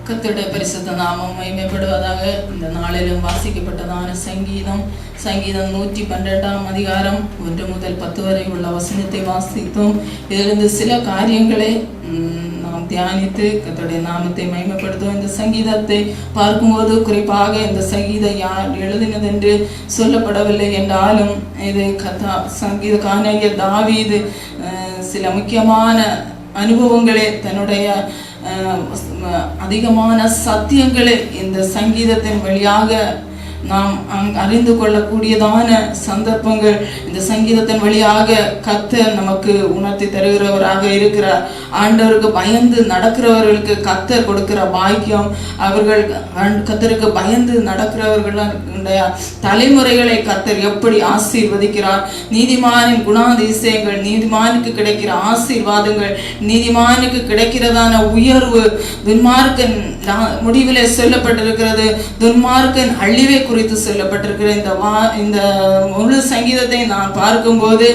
கர்த்தருடைய பரிசுத்த நாமம் மகிமைப்படுவதாக. இந்த நாளிலும் வாசிக்கப்பட்டதான சங்கீதம் 112 அதிகாரம் 1 முதல் 10 வரை உள்ள வசனத்தை வாசித்தோம். இதிலிருந்து சில காரியங்களை நாம் தியானித்து கர்த்தருடைய நாமத்தை மகிமைப்படுத்தும். இந்த சங்கீதத்தை பார்க்கும்போது குறிப்பாக இந்த சங்கீதம் யார் எழுதினது என்று சொல்லப்படவில்லை என்றாலும் இது சங்கீதக்காரனாகிய தாவீது சில முக்கியமான அனுபவங்களை தன்னுடைய அதிகமான சத்தியங்களை இந்த சங்கீதத்தின் வழியாக நாம் அறிந்து கொள்ளக்கூடியதான சந்தர்ப்பங்கள் இந்த சங்கீதத்தின் வழியாக கர்த்தர் நமக்கு உணர்த்தி தருகிறவராக இருக்கிறார். ஆண்டவருக்கு பயந்து நடக்கிறவர்களுக்கு கர்த்தர் கொடுக்கிற பாக்கியம், அவர்கள் கர்த்தருக்கு பயந்து நடக்கிறவர்களுடைய தலைமுறைகளை கர்த்தர் எப்படி ஆசீர்வதிக்கிறார். நீதிமானின் குணாதிசயங்கள், நீதிமானுக்கு கிடைக்கிற ஆசீர்வாதங்கள், நீதிமானுக்கு கிடைக்கிறதான உயர்வு, துன்மார்க்கன் முடிவிலே சொல்லப்பட்டிருக்கிறது, துன்மார்க்கன் அழிவை குறித்து சொல்லப்பட்டிருக்கிற இந்த முழு சங்கீதத்தை நான் பார்க்கும்போது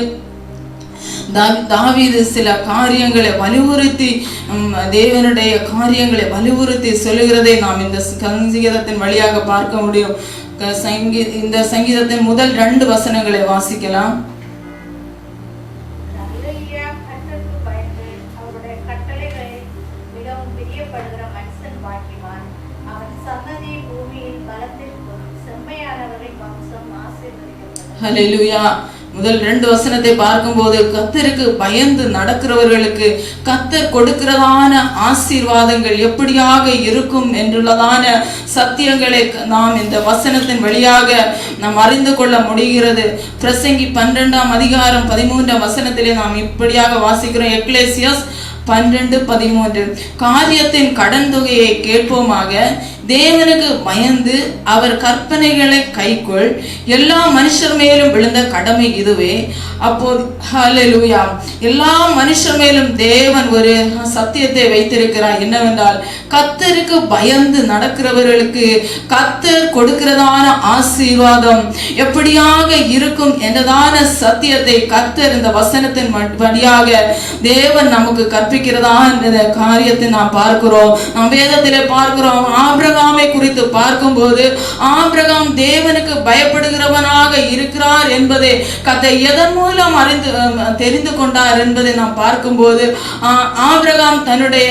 தாவீது சில காரியங்களை வலியுறுத்தி, தேவனுடைய காரியங்களை வலியுறுத்தி சொல்லுகிறதை நாம் இந்த சங்கீதத்தின் வழியாக பார்க்க முடியும். இந்த சங்கீதத்தின் முதல் 2 வசனங்களை வாசிக்கலாம். ஹல்லேலூயா. முதல் 2 வசனத்தை பார்க்கும்போது கர்த்தருக்கு பயந்து நடக்கிறவர்களுக்கு கர்த்தர் கொடுக்கிறதான ஆசீர்வாதங்கள் எப்படியாக இருக்கும் என்றுள்ளதான சத்தியங்களை நாம் இந்த வசனத்தின் வழியாக நாம் அறிந்து கொள்ள முடிகிறது. பிரசங்கி 12 அதிகாரம் 13 வசனத்திலே நாம் இப்படியாக வாசிக்கிறோம். எக்லேசியாஸ் 12:13 காரியத்தின் கடன் தொகையை கேட்போமாக, தேவனுக்கு பயந்து அவர் கற்பனைகளை கைக்கொள், எல்லா மனுஷர் மேலும் விழுந்த கடமை இதுவே. அப்போது ஹல்லேலூயா, எல்லா மனுஷர் மேலும் தேவன் ஒரு சத்தியத்தை வைத்திருக்கிறார். என்னவென்றால், கர்த்தருக்கு பயந்து நடக்கிறவர்களுக்கு கர்த்தர் கொடுக்கிறதான ஆசீர்வாதம் எப்படியாக இருக்கும் என்றதான சத்தியத்தை கர்த்தர் இந்த வசனத்தின் வழியாக தேவன் நமக்கு கற்பிக்கிறதான காரியத்தை நாம் பார்க்கிறோம். நாம் வேதத்திலே பார்க்கிறோம். ஆபிரகாமை குறித்து பார்க்கும்போது, ஆபிரகாம் தேவனுக்கு பயப்படுகிறவனாக இருக்கிறார் என்பதை கர்த்தர் எதன் மூலம் தெரிந்து கொண்டார் என்பதை நாம் பார்க்கும்போது, ஆபிரகாம் தன்னுடைய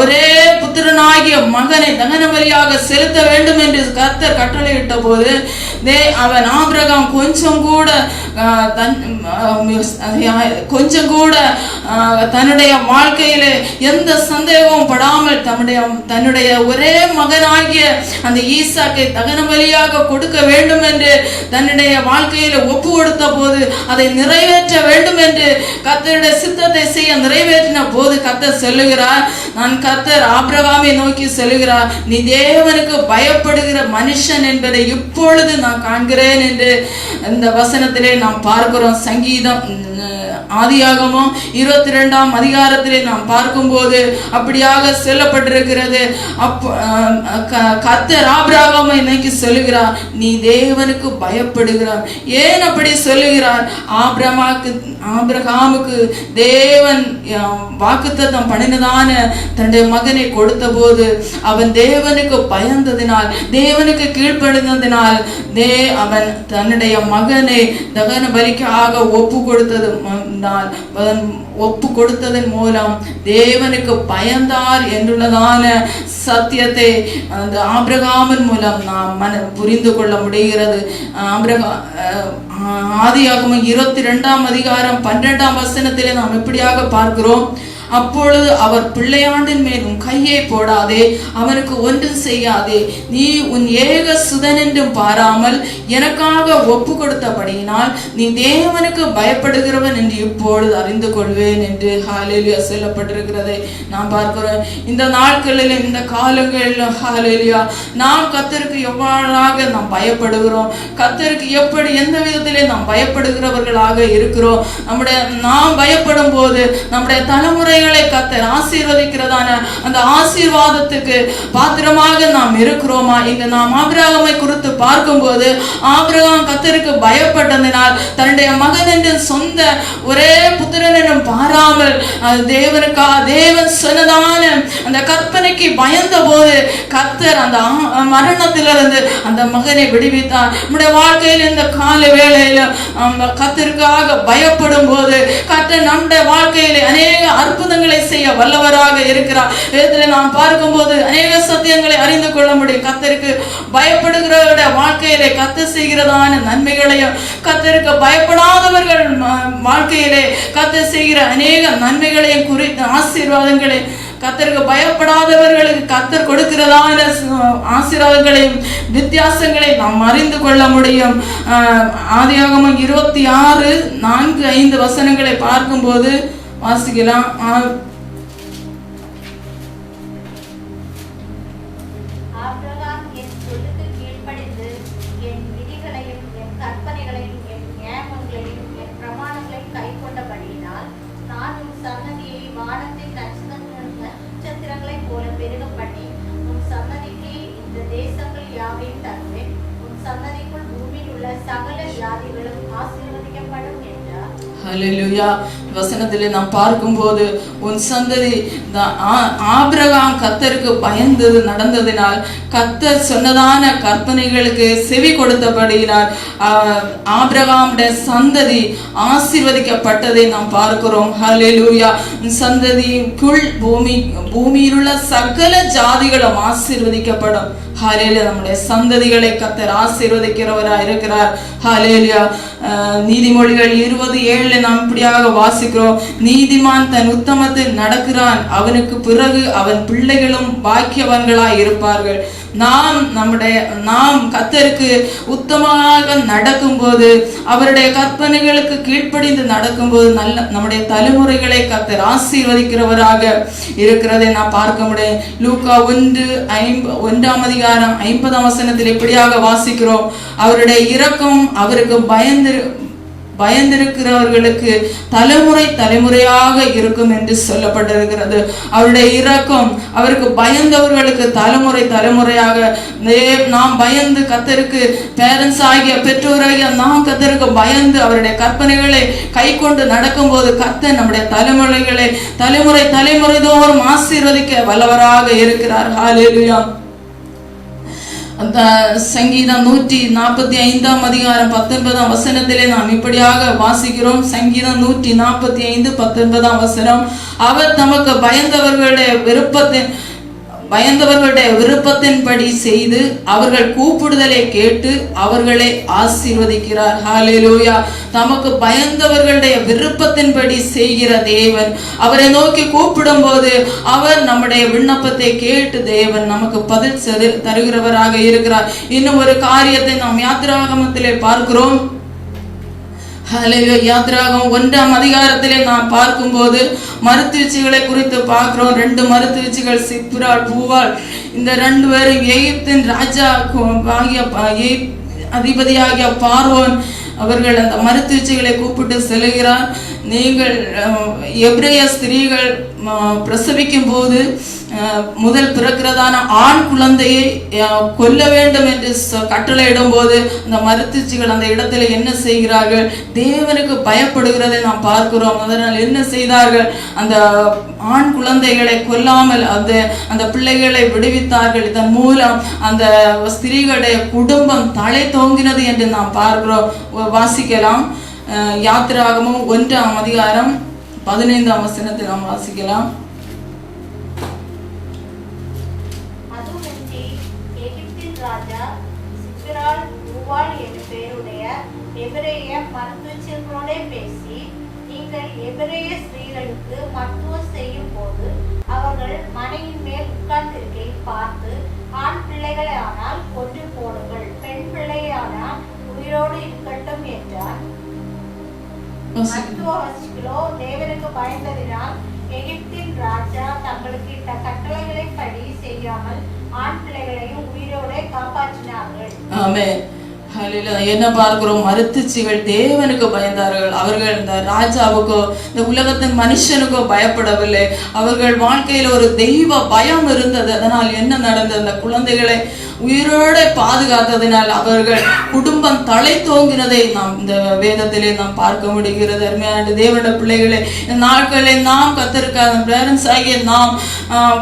ஒரே புத்திரனாகிய மகனை தகன பலியாக செலுத்த வேண்டும் என்று கர்த்தர் கட்டளையிட்ட போது, அவன் ஆபிரகாம் கொஞ்சம் கூட தன்னுடைய வாழ்க்கையிலே எந்த சந்தேகமும் படாமல் தன்னுடைய ஒரே மகனாகிய அந்த ஈசாக்கை தகன பலியாக கொடுக்க வேண்டும் என்று தன்னுடைய வாழ்க்கையில ஒப்பு கொடுத்த போது, அதை நிறைவேற்ற வேண்டும் என்று கர்த்தருடைய சித்தத்தை செய்ய நிறைவேற்றின போது கர்த்தர் சொல்லுகிறார், நான் கர்த்தர் ஆபிரகாமை நோக்கி சொல்லுகிறார், நீ தேவனுக்கு பயப்படுகிற மனுஷன் என்பதை இப்பொழுது நான் காண்கிறேன் என்று இந்த வசனத்திலே நாம் பார்க்கிறோம். சங்கீதம் ஆதியாகமம் 22 அதிகாரத்திலே நாம் பார்க்கும்போது அப்படியாக சொல்லப்பட்டிருக்கிறது. கர்த்தர் ஆபிரகாமை நோக்கி சொல்லுகிறார், நீ தேவனுக்கு பயப்படுகிறார். ஏன் அப்படி சொல்லுகிறார்? ஆபிரகாமுக்கு தேவன் வாக்குத்தத்தம் பண்ணினதான தன்னுடைய மகனை கொடுத்த போது அவன் தேவனுக்கு பயந்ததினால், தேவனுக்கு கீழ்ப்படிந்ததினால் அவன் தன்னுடைய மகனை தகன பலிக்காக ஒப்பு கொடுத்ததன் மூலம் தேவனுக்கு பயந்தார் என்றுள்ளதான சத்தியத்தை அந்த ஆபிரகாமின் மூலம் நாம் புரிந்து கொள்ள முடிகிறது. ஆதியாகமம் 22 அதிகாரம் 12 வசனத்திலே நாம் இப்படியாக பார்க்கிறோம். அப்பொழுது அவர் பிள்ளையாண்டின் மேலும் கையை போடாதே, அவனுக்கு ஒன்றும் செய்யாதே, நீ உன் ஏக சுதன் என்றும் பாராமல் எனக்காக ஒப்பு கொடுத்தபடியினால் நீ தேவனுக்கு பயப்படுகிறவன் என்று இப்பொழுது அறிந்து கொள்வேன் என்று ஹல்லேலூயா சொல்லப்பட்டிருக்கிறதை நாம் பார்க்கிறோம். இந்த நாட்களிலும் இந்த காலங்களிலும் ஹல்லேலூயா நாம் கர்த்தருக்கு எவ்வாறாக நாம் பயப்படுகிறோம், கர்த்தருக்கு எப்படி எந்த விதத்திலே நாம் பயப்படுகிறவர்களாக இருக்கிறோம். நாம் பயப்படும் போது நம்முடைய தலைமுறை பிள்ளைகளை கர்த்தர் ஆசீர்வதிக்கிறதான அந்த ஆசீர்வாதத்துக்கு பாத்திரமாக நாம் இருக்கிறோமா? இங்க நாம் ஆபிரகாமை குறித்து பார்க்கும்போது ஆபிரகாம் கர்த்தருக்கு பயப்பட்டதினால் தன்னுடைய மகன் என்று சொந்த ஒரே புத்திரனும் பாராமல் தேவன் சொன்னதான அந்த கற்பனைக்கு பயந்த போது கர்த்தர் அந்த மரணத்திலிருந்து அந்த மகனை விடுவித்தார். நம்முடைய வாழ்க்கையில் இந்த கால வேளையில கர்த்தருக்காக பயப்படும் போது கர்த்தர் நம்முடைய வாழ்க்கையிலே அநேக அற்புதங்களை செய்ய வல்லவராக இருக்கிறார். இதில் நாம் பார்க்கும்போது அநேக சத்தியங்களை அறிந்து கொள்ள முடியும். கர்த்தருக்கு பயப்படுகிறவருடைய வாழ்க்கையிலே கர்த்தர் செய்கிறதான நன்மைகளையும் கர்த்தருக்கு பயப்படாதவர்கள் வாழ்க்கையிலே கர்த்தர் செய்கிற அநேக நன்மைகளையும் குறித்த ஆசீர்வாதங்களை கர்த்தருக்கு பயப்படாதவர்களுக்கு கர்த்தர் கொடுக்கிறதான ஆசீர்வாதங்களையும் வித்தியாசங்களை நாம் அறிந்து கொள்ள முடியும். ஆதியாகமம் 26:4-5 வசனங்களை பார்க்கும்போது வாசிக்கலாம். ஹல்லேலூயா. வசனத்திலே நாம் பார்க்கும்போது உன் சந்ததி ஆபிரகாம் கர்த்தருக்கு பயந்தது நடந்ததினால் கர்த்தர் சொன்னதான கற்பனைகளுக்கு செவி கொடுத்தபடியினால் ஆபிரகாமுடைய சந்ததி ஆசீர்வதிக்கப்பட்டதை நாம் பார்க்கிறோம். ஹல்லேலூயா. சந்ததிக்குள் பூமியில் உள்ள சகல ஜாதிகளும் ஆசீர்வதிக்கப்படும். ஹல்லேலூயா. நம்முடைய சந்ததிகளை கர்த்தர் ஆசீர்வதிக்கிறவராய் இருக்கிறார். ஹல்லேலூயா. நீதிமொழிகள் 20:7 நாம் இப்படியாக வாசிக்கிறோம். நீதிமான் தன் உத்தமத்தில் நடக்கிறான், அவனுக்கு பிறகு அவன் பிள்ளைகளும் பாக்கியவான்களாய் இருப்பார்கள். நாம் கர்த்தருக்கு உத்தமமாக நடக்கும்போது அவருடைய கற்பனைகளுக்கு கீழ்ப்படிந்து நடக்கும்போது நம்முடைய தலைமுறைகளை கர்த்தர் ஆசீர்வதிக்கிறவராக இருக்கிறதை நான் பார்க்க முடியும். லூக்கா 1:50 வசனத்தில் இப்படியாக வாசிக்கிறோம். அவருடைய இரக்கம் அவருக்கு பயந்திருக்கிறவர்களுக்கு தலைமுறை தலைமுறையாக இருக்கும் என்று சொல்லப்பட்டிருக்கிறது. அவருடைய இரக்கம் அவருக்கு பயந்தவர்களுக்கு தலைமுறை தலைமுறையாக. நாம் பயந்து கர்த்தருக்கு பேரண்ட்ஸ் ஆகிய பெற்றோராகிய நாம் கர்த்தருக்கு பயந்து அவருடைய கற்பனைகளை கை கொண்டு நடக்கும் போது கர்த்தர் நம்முடைய தலைமுறைகளை தலைமுறை தலைமுறை தோறும் ஆசீர்வதிக்க வல்லவராக இருக்கிறார். ஹல்லேலூயா. அந்த சங்கீதம் 145:19 வசனத்திலே நாம் இப்படியாக வாசிக்கிறோம். சங்கீதம் 145:19 வசனம். அவர் தமக்கு பயந்தவர்களுடைய விருப்பத்தின்படி செய்து அவர்கள் கூப்பிடுதலை கேட்டு அவர்களை ஆசீர்வதிக்கிறார். ஹல்லேலூயா. தமக்கு பயந்தவர்களுடைய விருப்பத்தின்படி செய்கிற தேவன், அவரை நோக்கி கூப்பிடும் போது அவர் நம்முடைய விண்ணப்பத்தை கேட்டு தேவன் நமக்கு பதில் தருகிறவராக இருக்கிறார். இன்னும் ஒரு காரியத்தை நாம் யாத்திராகமத்திலே பார்க்கிறோம். யாத்திராகமம் 1ஆம் அதிகாரத்திலே நாம் பார்க்கும்போது மருத்துவச்சிகளை குறித்து பார்க்கிறோம். 2 மருத்துவச்சிகள் சிப்ராள் பூவாள். இந்த 2 பேரும் எகிப்தின் ராஜா ஆகிய அதிபதியாகிய பார்வோன் அவர்கள் அந்த மருத்துவச்சிகளை கூப்பிட்டு செல்கிறார். நீங்கள் எபிரேய ஸ்திரீகள் பிரசவிக்கும் போது முதல் பிறக்கிறதான ஆண் குழந்தையை கொல்ல வேண்டும் என்று கட்டளையிடும் போது அந்த மருத்துவச்சிகள் அந்த இடத்துல என்ன செய்கிறார்கள்? தேவனுக்கு பயப்படுகிறதை நாம் பார்க்கிறோம். அதனால் என்ன செய்தார்கள்? அந்த ஆண் குழந்தைகளை கொல்லாமல் அந்த பிள்ளைகளை விடுவித்தார்கள். இதன் மூலம் அந்த ஸ்திரீகளுடைய குடும்பம் தலை தோங்கினது என்று நாம் பார்க்கிறோம். வாசிக்கலாம். யாத்திராகமம் 1ஆம் அதிகாரம் 15ஆம் வசனத்தில் நாம் வாசிக்கலாம். ராஜா சிப்ராள் பூவாள் என்ற பெயருடைய எபிரேய மருத்துவச்சிகளோட பேசி, நீங்கள் எபிரேய ஸ்திரீகளுக்கு மருத்துவம் செய்யும் போது அவர்கள் மனையின் மேல் உட்கார்ந்திருக்கையை பார்த்து, ஆண் பிள்ளைகளை ஆனால் கொன்று போடுங்கள், பெண் பிள்ளையை ஆனால் உயிரோடு இருக்கட்டும் என்றார். மருத்துவச்சிகளோ தேவனுக்கு பயந்ததினால் எகிப்தின் ராஜா தங்களுக்கு இட்ட கட்டளைகளை படி செய்யாமல் ஆண் பிள்ளைகளையும் உயிரோட காப்பாற்றினார்கள். ஆமென். என்ன பார்க்கிறோம்? மருத்துச்சிகள் தேவனுக்கு பயந்தார்கள். அவர்கள் இந்த ராஜாவுக்கோ இந்த உலகத்தின் மனுஷனுக்கோ பயப்படவில்லை. அவர்கள் வாழ்க்கையில் ஒரு தெய்வ பயம் இருந்தது. அதனால் என்ன நடந்தது? அந்த குழந்தைகளை உயிரோட பாதுகாத்ததினால் அவர்கள் குடும்பம் தலை தோங்கினதை நாம் இந்த வேதத்திலே நாம் பார்க்க முடிகிறது. அருமையான தேவனுடைய பிள்ளைகளை, இந்த நாட்களில் நாம் கத்தருக்கு பேரண்ட்ஸ் ஆகிய நாம்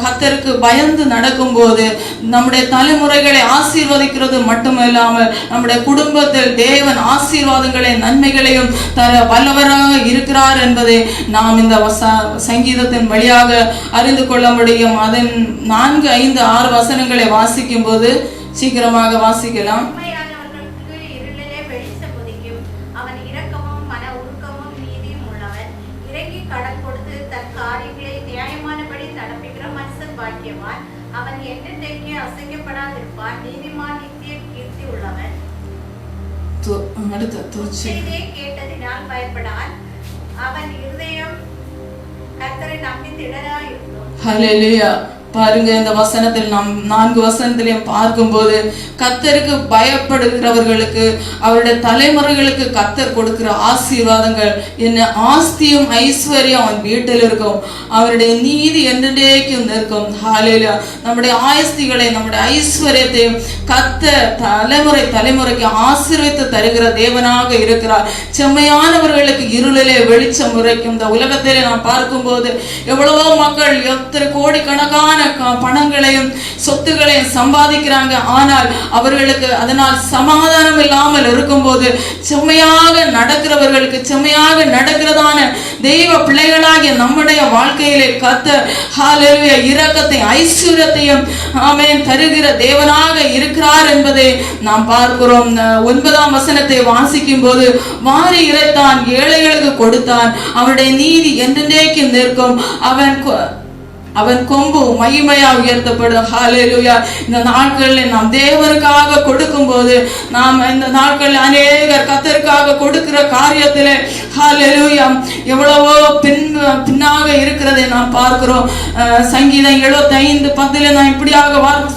கத்தருக்கு பயந்து நடக்கும் போது நம்முடைய தலைமுறைகளை ஆசீர்வதிக்கிறது மட்டுமில்லாமல் நம்முடைய குடும்பத்தில் தேவன் ஆசீர்வாதங்களை நன்மைகளையும் தர வல்லவராக இருக்கிறார் என்பதை நாம் இந்த சங்கீதத்தின் வழியாக அறிந்து கொள்ள முடியும். அதன் 4, 5, 6 வசனங்களை வாசிக்கும் போது சீக்கிரமாக வாசிக்கலாம். இருளிலே வெளிச்சம் உதிக்கும். அவன் இரக்கமும் மன உருக்கமும் நீதியும் உள்ளவன். இறங்கி கடன் கொடுத்து தன் காரியங்களை நியாயமானபடி நடப்பிக்கிற மனுஷன் பாக்கியவான். அவன் என்றென்றைக்கு அசைக்கப்படாதிருப்பான். நீதிமான் நித்திய கீர்த்தி உள்ளவன். கேட்டதினால் பயப்படான். அவன் இருதயம் கர்த்தரை நம்பி திடராயிருக்கும். ஹல்லேலூயா. பாருங்க, இந்த வசனத்தில் நாம் 4 வசனத்திலையும் பார்க்கும்போது கர்த்தருக்கு பயப்படுகிறவர்களுக்கு அவருடைய தலைமுறைகளுக்கு கர்த்தர் கொடுக்கிற ஆசீர்வாதங்கள் என்ன? ஆஸ்தியும் ஐஸ்வர்யம் அவன் வீட்டில் இருக்கும். அவருடைய நீதி என்றென்றைக்கும் நிற்கும். ஹல்லேலூயா. நம்முடைய ஆஸ்திகளை நம்முடைய ஐஸ்வர்யத்தையும் கர்த்தர் தலைமுறைக்கு ஆசீர்வதித்து தருகிற தேவனாக இருக்கிறார். செம்மையானவர்களுக்கு இருளிலே வெளிச்சம் உரைக்கும். இந்த உலகத்திலே நாம் பார்க்கும்போது எவ்வளவோ மக்கள் எத்தனை கோடிக்கணக்கான பணங்களையும் சொத்துக்களையும் சம்பாதிக்கிறாங்க. ஆனால் அவர்களுக்கு அதனால் சமாதானம் இல்லாமல் இருக்கும்போது செம்மையாக நடக்கிறவர்களுக்கு செம்மையாக நடக்கிறதான தெய்வ பிள்ளைகளாகிய நம்முடைய வாழ்க்கையிலே கர்த்தர் ஹல்லேலூயா இரக்கத்தை ஐஸ்வர்யத்தையும் ஆமென் தருகிற தேவனாக இருக்கிறார் என்பதை நாம் பார்க்கிறோம். 9ஆம் வசனத்தை வாசிக்கும் போது வாரி இறைத்தான், ஏழைகளுக்கு கொடுத்தான், அவருடைய நீதி என்றென்றைக்கும் நிற்கும், அவன் கொம்பு மகிமையா உயர்த்தப்படும். ஹல்லேலூயா. இந்த நாட்களில் நாம் தேவனுக்காக கொடுக்கும் போது நாம் இந்த நாட்களில் அநேகர் கர்த்தருக்காக கொடுக்கிற காரியத்திலே ஹல்லேலூயா எவ்வளவோ பின்னாக இருக்கிறதை நாம் பார்க்கிறோம். சங்கீதம் 75:10 நாம் இப்படியாக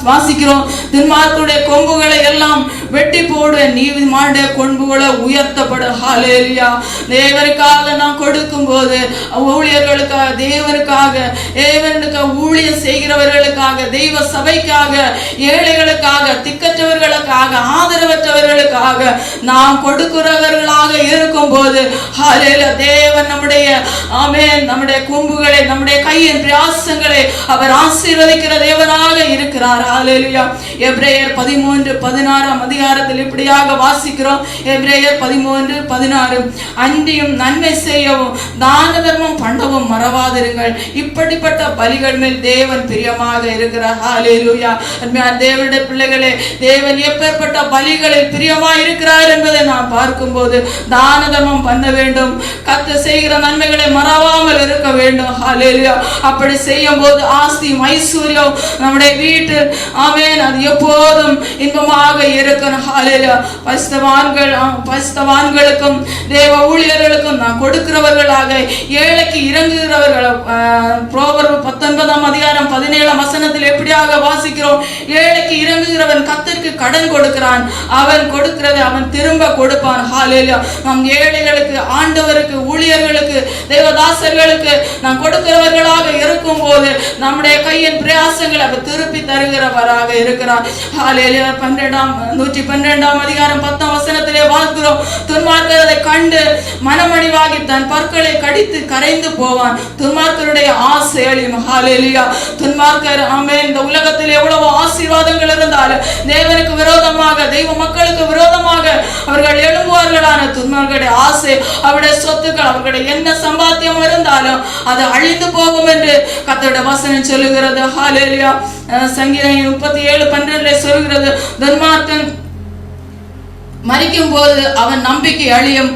வாசிக்கிறோம், துன்மார்க்கருடைய கொம்புகளை எல்லாம் வெட்டி போடு, நீதிமானுடைய கொம்புகளை உயர்த்தப்படும். ஹல்லேலூயா. தேவனுக்காக நாம் கொடுக்கும் போது ஊழியர்களுக்காக தேவனுக்காக ஊழியம் செய்கிறவர்களுக்காக தெய்வ சபைக்காக ஏழைகளுக்காக திக்கற்றவர்களுக்காக ஆதரவற்றவர்களுக்காக நாம் கொடுக்கிறவர்களாக இருக்கும் போது தேவன் நம்முடைய கொம்புகளை நம்முடைய கையின் பிரயாசங்களை அவர் ஆசீர்வதிக்கிற தேவனாக இருக்கிறார். ஹல்லேலூயா. எபிரேயர் 13:16 அதிகாரத்தில் இப்படியாக வாசிக்கிறோம். எபிரேயர் 13:16 அன்றியும் நன்மை செய்யவும் தான தர்மம் பண்ணவும் மறவாதிருங்கள், இப்படிப்பட்ட பலிகள் மேல் தேவன் பிரியமாக இருக்கிறார். ஹல்லேலூயா. தேவனுடைய பிள்ளைகளே, தேவன் எப்பேற்பட்ட பலிகளில் பிரியமாக இருக்கிறார் என்பதை நாம் பார்க்கும்போது தான தர்மம் பண்ண வேண்டும், கர்த்தர் செய்கிற நன்மைகளை மறவாமல் இருக்க வேண்டும். ஹல்லேலூயா. அப்படி செய்யும் போது ஆஸ்தியும் ஐஸ்வர்யம் நம்முடைய வீட்டில் ஆமென் அது எப்போதும் இன்பமாக இருக்கணும். ஹல்லேலூயா. பரிசுத்தவான்களுக்கும் தேவ ஊழியர்களுக்கும் நாம் கொடுக்கிறவர்களாக ஏழைக்கு இறங்குகிறவர்கள். புரோவர்பு 19ஆம் அதிகாரம் 17ஆம் வசனத்தில் எப்படியாக வாசிக்கிறோம், ஏழைக்கு இறங்குகிறவன் கர்த்தருக்கு கடன் கொடுக்கிறான், அவன் கொடுக்கிறதை அவன் திரும்ப கொடுப்பான். ஹல்லேலூயா. நம் ஏழைகளுக்கு, ஆண்டவருக்கு, ஊழியர்களுக்கு, தேவதாசர்களுக்கு நாம் கொடுக்கிறவர்களாக இருக்கும் போது நம்முடைய கையின் பிரயாசங்களை அவர் திருப்பி தருகிறவராக இருக்கிறார். ஹல்லேலூயா. 112ஆம் அதிகாரம் 10ஆம் வசனத்திலே பார்க்கிறோம், துன்மார்க்கரை கண்டு மனமடிவாகி தன் பற்களை கடித்து கரைந்து போவான், துன்மார்க்கருடைய ஆசை அழியும். ஹல்லேலூயா. துன்மார்க்கர் ஆமென் இந்த உலகத்தில் எவ்வளவு ஆசீர்வாதங்கள் இருந்தாலும் தேவனுக்கு விரோதமாக தெய்வ மக்களுக்கு விரோதமாக அவர்கள் எழும்புவார்களான துன்மார்க்கருடைய ஆசை, அவருடைய சொத்துக்கள், அவர்களுடைய என்ன சம்பாத்தியம் இருந்தாலும் அது அழிந்து போகும் என்று கர்த்தருடைய வசனம் சொல்லுகிறது. ஹல்லேலூயா. சங்கீதம் 37:12 சொல்கிறது, துன்மார்க்கன் மரிக்கும் போது அவன் நம்பிக்கை அழியும்,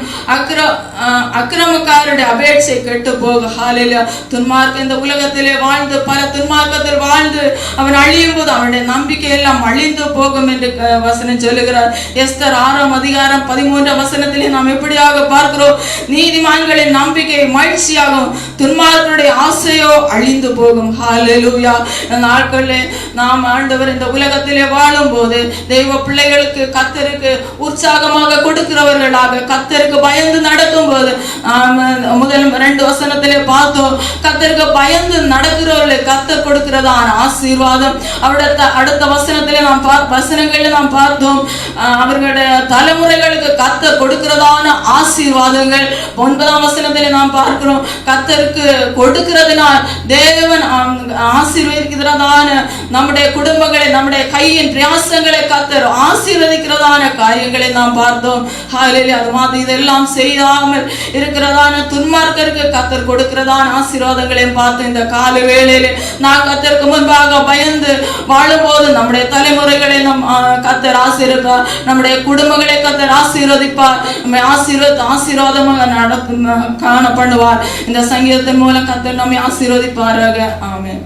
அக்கிரமக்காரருடைய அபேட்சை கெட்டு போகும். ஹல்லேலூயா. துன்மார்க்க இந்த உலகத்திலே வாழ்ந்து பல துன்மார்க்கத்தில் வாழ்ந்து அவன் அழியும் போது அவனுடைய நம்பிக்கை எல்லாம் அழிந்து போகும் என்று வசனம் சொல்லுகிறார். எஸ்தர் 6ஆம் அதிகாரம் 13ஆம் வசனத்திலே நாம் எப்படியாக பார்க்கிறோம், நீதிமான்களின் நம்பிக்கை மகிழ்ச்சியாகும், துன்மார்களுடைய ஆசையோ அழிந்து போகும். ஹல்லேலூயா. இந்த நாட்களில் நாம் ஆண்டவர் இந்த உலகத்திலே வாழும் போது தெய்வ பிள்ளைகளுக்கு கர்த்தருக்கு உற்சாகமாக கொடுக்கிறவர்களாக, கர்த்தருக்கு பயந்து நடக்கும் போது முதல் 2 வசனத்திலே பார்த்தோம், கர்த்தருக்கு பயந்து நடக்கிறவர்களுக்கு கர்த்தர் கொடுக்கிறதான ஆசீர்வாதம். அடுத்த வசனத்திலே வசனங்களில் நாம் பார்த்தோம், அவர்களுடைய தலைமுறைகளுக்கு கர்த்தர் கொடுக்கிறதான ஆசீர்வாதங்கள். 9ஆம் வசனத்திலே நாம் பார்க்கிறோம், கர்த்தருக்கு கொடுக்கிறதுனால் தேவன் ஆசீர்வதிக்கிறதான நம்முடைய குடும்பங்களை, நம்முடைய கையின் பிரயாசங்களை கர்த்தர் ஆசீர்வதிக்கிறதான காரியங்களை நாம் பார்த்தோம். ஹல்லேலூயா. அது மாதிரி இதெல்லாம் செய்யாமல் இருக்கிறதான துன்மார்க்கருக்கு கர்த்தர் கொடுக்கிறதான ஆசீர்வாதங்களையும் பார்த்து இந்த கால வேளையிலே நான் கர்த்தருக்கு முன்பாக பயந்து வாழும்போது நம்முடைய தலைமுறைகளை கர்த்தர் ஆசீர்வதிப்பார், நம்முடைய குடும்பங்களை கர்த்தர் ஆசீர்வதிப்பார், நம்மை ஆசீர்வாதமாக காண பண்ணுவார். இந்த சங்கீதத்தின் மூலம் கர்த்தர் நம்மை ஆசீர்வதிப்பாராக. ஆமென்.